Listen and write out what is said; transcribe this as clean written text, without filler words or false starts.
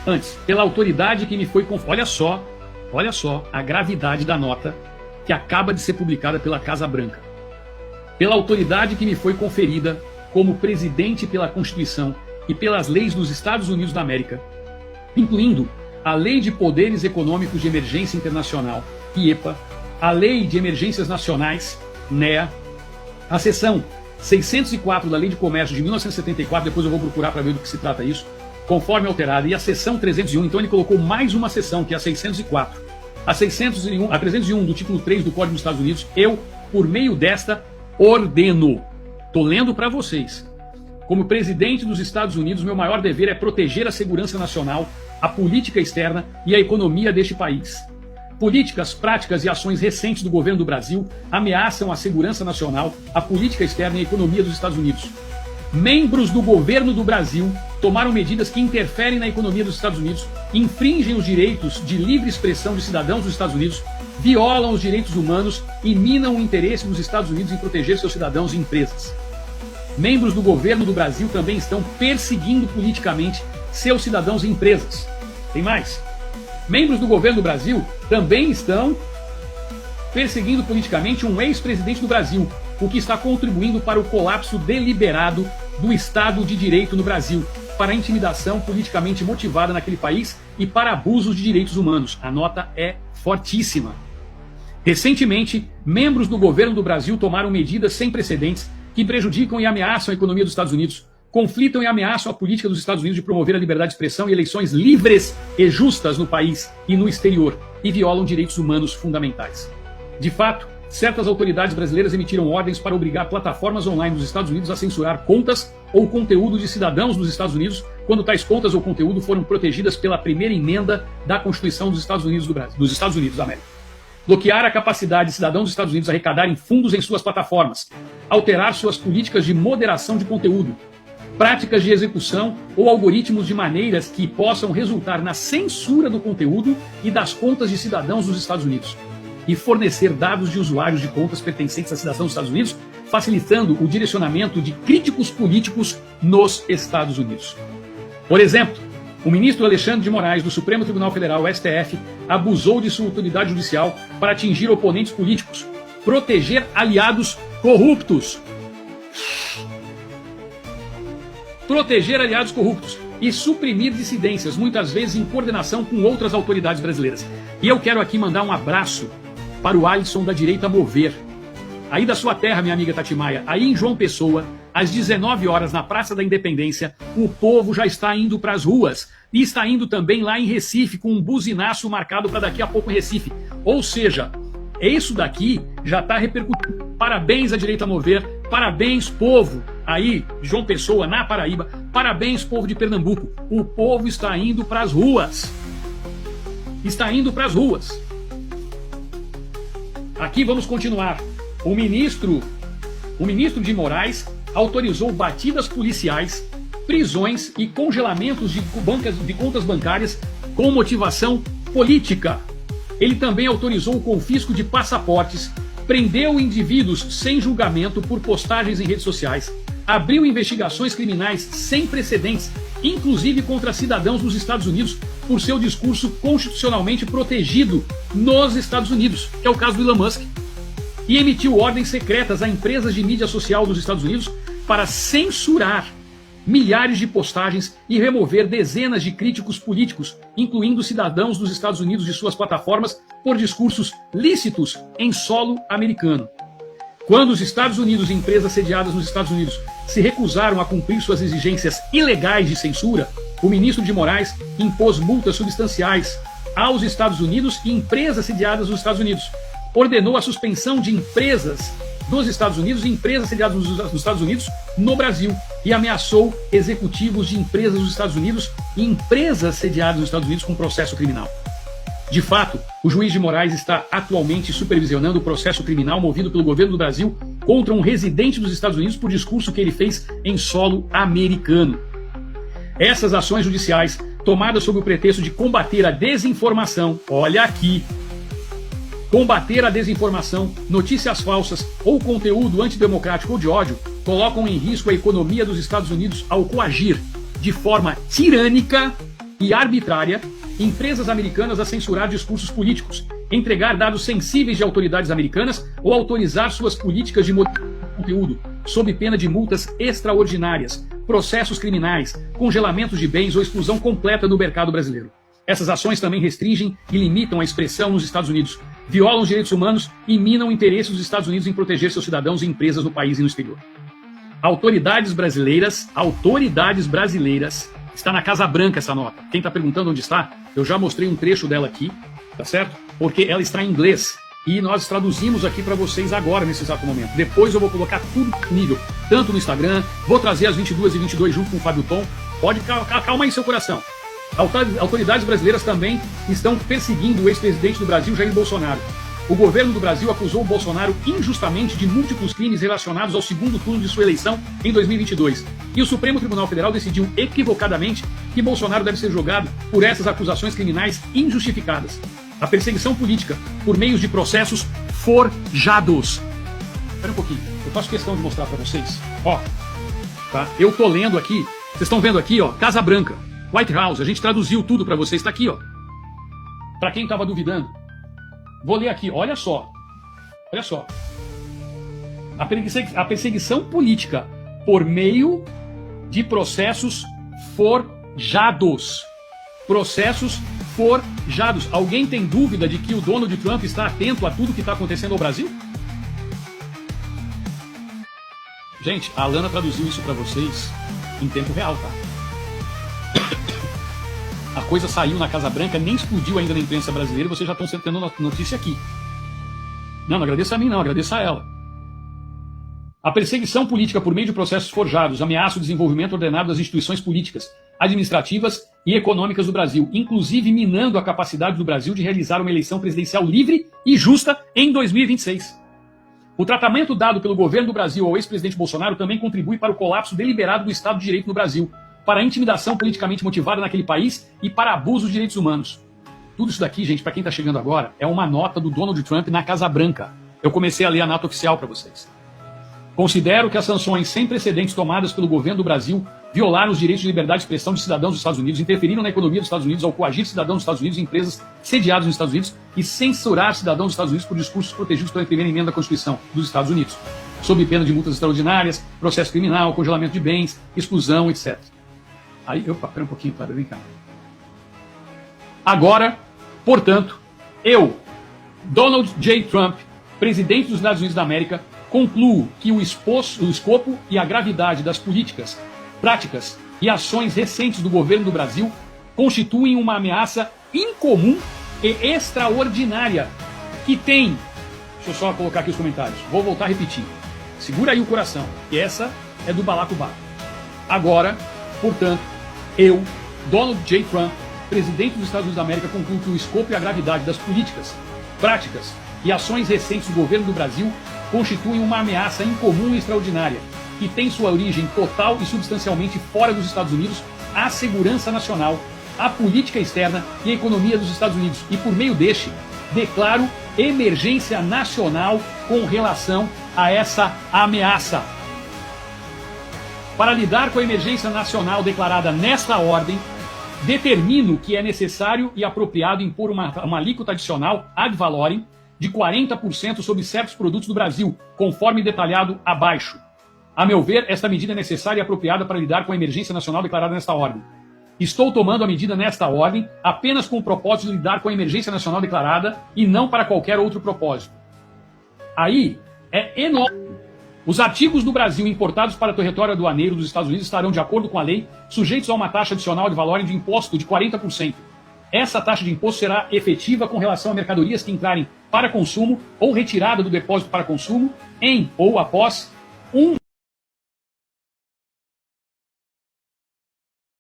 Antes, pela autoridade que me foi conferida. Olha só a gravidade da nota que acaba de ser publicada pela Casa Branca. Pela autoridade que me foi conferida como presidente pela Constituição e pelas leis dos Estados Unidos da América, incluindo a Lei de Poderes Econômicos de Emergência Internacional, IEPA, a Lei de Emergências Nacionais, NEA, a seção 604 da Lei de Comércio de 1974, depois eu vou procurar para ver do que se trata isso, conforme alterada, e a seção 301, então ele colocou mais uma seção, que é a 604. A 301 do título 3 do Código dos Estados Unidos, eu, por meio desta, ordeno. Estou lendo para vocês. Como presidente dos Estados Unidos, meu maior dever é proteger a segurança nacional, a política externa e a economia deste país. Políticas, práticas e ações recentes do governo do Brasil ameaçam a segurança nacional, a política externa e a economia dos Estados Unidos. Membros do governo do Brasil tomaram medidas que interferem na economia dos Estados Unidos, infringem os direitos de livre expressão de cidadãos dos Estados Unidos, violam os direitos humanos e minam o interesse dos Estados Unidos em proteger seus cidadãos e empresas. Membros do governo do Brasil também estão perseguindo politicamente seus cidadãos e empresas. Tem mais. Membros do governo do Brasil também estão perseguindo politicamente um ex-presidente do Brasil, o que está contribuindo para o colapso deliberado do Estado de Direito no Brasil, para a intimidação politicamente motivada naquele país e para abusos de direitos humanos. A nota é fortíssima. Recentemente, membros do governo do Brasil tomaram medidas sem precedentes que prejudicam e ameaçam a economia dos Estados Unidos, conflitam e ameaçam a política dos Estados Unidos de promover a liberdade de expressão e eleições livres e justas no país e no exterior, e violam direitos humanos fundamentais. De fato, certas autoridades brasileiras emitiram ordens para obrigar plataformas online dos Estados Unidos a censurar contas ou conteúdo de cidadãos dos Estados Unidos quando tais contas ou conteúdo foram protegidas pela primeira emenda da Constituição dos Estados Unidos dos Estados Unidos da América. Bloquear a capacidade de cidadãos dos Estados Unidos arrecadarem fundos em suas plataformas, alterar suas políticas de moderação de conteúdo, práticas de execução ou algoritmos de maneiras que possam resultar na censura do conteúdo e das contas de cidadãos dos Estados Unidos, e fornecer dados de usuários de contas pertencentes a cidadãos dos Estados Unidos, facilitando o direcionamento de críticos políticos nos Estados Unidos. Por exemplo, o ministro Alexandre de Moraes, do Supremo Tribunal Federal, STF, abusou de sua autoridade judicial para atingir oponentes políticos, proteger aliados corruptos. Proteger aliados corruptos e suprimir dissidências, muitas vezes em coordenação com outras autoridades brasileiras. E eu quero aqui mandar um abraço para o Alisson da Direita Mover, aí da sua terra, minha amiga Tati Maia, aí em João Pessoa, às 19 horas na Praça da Independência, o povo já está indo para as ruas e está indo também lá em Recife com um buzinaço marcado para daqui a pouco em Recife. Ou seja, isso daqui já está repercutindo. Parabéns à Direita Mover, parabéns povo aí, João Pessoa, na Paraíba, parabéns povo de Pernambuco. O povo está indo para as ruas. Está indo para as ruas. Aqui vamos continuar. O ministro de Moraes autorizou batidas policiais, prisões e congelamentos de contas bancárias com motivação política. Ele também autorizou o confisco de passaportes, prendeu indivíduos sem julgamento por postagens em redes sociais, abriu investigações criminais sem precedentes, inclusive contra cidadãos dos Estados Unidos, por seu discurso constitucionalmente protegido nos Estados Unidos, que é o caso do Elon Musk, e emitiu ordens secretas a empresas de mídia social dos Estados Unidos para censurar milhares de postagens e remover dezenas de críticos políticos, incluindo cidadãos dos Estados Unidos de suas plataformas, por discursos lícitos em solo americano. Quando os Estados Unidos e empresas sediadas nos Estados Unidos se recusaram a cumprir suas exigências ilegais de censura, o ministro de Moraes impôs multas substanciais aos Estados Unidos e empresas sediadas nos Estados Unidos. Ordenou a suspensão de empresas dos Estados Unidos e empresas sediadas nos Estados Unidos no Brasil e ameaçou executivos de empresas dos Estados Unidos e empresas sediadas nos Estados Unidos com processo criminal. De fato, o juiz de Moraes está atualmente supervisionando o processo criminal movido pelo governo do Brasil contra um residente dos Estados Unidos por discurso que ele fez em solo americano. Essas ações judiciais, tomadas sob o pretexto de combater a desinformação, olha aqui, combater a desinformação, notícias falsas ou conteúdo antidemocrático ou de ódio, colocam em risco a economia dos Estados Unidos ao coagir, de forma tirânica e arbitrária empresas americanas a censurar discursos políticos, entregar dados sensíveis de autoridades americanas ou autorizar suas políticas de conteúdo, sob pena de multas extraordinárias, processos criminais, congelamentos de bens ou exclusão completa do mercado brasileiro. Essas ações também restringem e limitam a expressão nos Estados Unidos, violam os direitos humanos e minam o interesse dos Estados Unidos em proteger seus cidadãos e empresas no país e no exterior. Autoridades brasileiras, está na Casa Branca essa nota. Quem está perguntando onde está, eu já mostrei um trecho dela aqui, tá certo? Porque ela está em inglês e nós traduzimos aqui para vocês agora, nesse exato momento. Depois eu vou colocar tudo disponível, tanto no Instagram, vou trazer às 22h22 junto com o Fábio Tom. Pode calma aí seu coração. Autoridades brasileiras também estão perseguindo o ex-presidente do Brasil, Jair Bolsonaro. O governo do Brasil acusou o Bolsonaro injustamente de múltiplos crimes relacionados ao segundo turno de sua eleição em 2022. E o Supremo Tribunal Federal decidiu equivocadamente que Bolsonaro deve ser julgado por essas acusações criminais injustificadas. A perseguição política por meios de processos forjados. Espera um pouquinho, eu faço questão de mostrar para vocês. Ó, tá? Eu tô lendo aqui, vocês estão vendo aqui, ó, Casa Branca, White House, a gente traduziu tudo para vocês, está aqui, ó. Para quem estava duvidando. Vou ler aqui, olha só. Olha só. A perseguição política por meio de processos forjados. Processos forjados. Alguém tem dúvida de que o Donald Trump está atento a tudo que está acontecendo no Brasil? Gente, a Alana traduziu isso para vocês em tempo real, tá? A coisa saiu na Casa Branca, nem explodiu ainda na imprensa brasileira, vocês já estão tendo notícia aqui. Não agradeça a mim não, agradeça a ela. A perseguição política por meio de processos forjados ameaça o desenvolvimento ordenado das instituições políticas, administrativas e econômicas do Brasil, inclusive minando a capacidade do Brasil de realizar uma eleição presidencial livre e justa em 2026. O tratamento dado pelo governo do Brasil ao ex-presidente Bolsonaro também contribui para o colapso deliberado do Estado de Direito no Brasil, para a intimidação politicamente motivada naquele país e para abuso de direitos humanos. Tudo isso daqui, gente, para quem está chegando agora, é uma nota do Donald Trump na Casa Branca. Eu comecei a ler a nota oficial para vocês. Considero que as sanções sem precedentes tomadas pelo governo do Brasil violaram os direitos de liberdade de expressão de cidadãos dos Estados Unidos, interferiram na economia dos Estados Unidos ao coagir cidadãos dos Estados Unidos e empresas sediadas nos Estados Unidos e censurar cidadãos dos Estados Unidos por discursos protegidos pela primeira emenda da Constituição dos Estados Unidos, sob pena de multas extraordinárias, processo criminal, congelamento de bens, exclusão, etc. Aí, opa, pera um pouquinho, para vem cá. Agora, portanto, eu, Donald J. Trump, presidente dos Estados Unidos da América, concluo que o escopo e a gravidade das políticas, práticas e ações recentes do governo do Brasil constituem uma ameaça incomum e extraordinária que tem... Deixa eu só colocar aqui os comentários. Vou voltar a repetir. Segura aí o coração, que essa é do balacobaco. Agora, portanto, eu, Donald J. Trump, presidente dos Estados Unidos da América, concluo que o escopo e a gravidade das políticas, práticas e ações recentes do governo do Brasil constituem uma ameaça incomum e extraordinária, que tem sua origem total e substancialmente fora dos Estados Unidos, à segurança nacional, à política externa e à economia dos Estados Unidos. E por meio deste, declaro emergência nacional com relação a essa ameaça. Para lidar com a emergência nacional declarada nesta ordem, determino que é necessário e apropriado impor uma alíquota adicional ad valorem de 40% sobre certos produtos do Brasil, conforme detalhado abaixo. A meu ver, esta medida é necessária e apropriada para lidar com a emergência nacional declarada nesta ordem. Estou tomando a medida nesta ordem apenas com o propósito de lidar com a emergência nacional declarada e não para qualquer outro propósito. Aí é enorme. Os artigos do Brasil importados para o território aduaneiro dos Estados Unidos estarão, de acordo com a lei, sujeitos a uma taxa adicional de valor de imposto de 40%. Essa taxa de imposto será efetiva com relação a mercadorias que entrarem para consumo ou retirada do depósito para consumo em ou após 1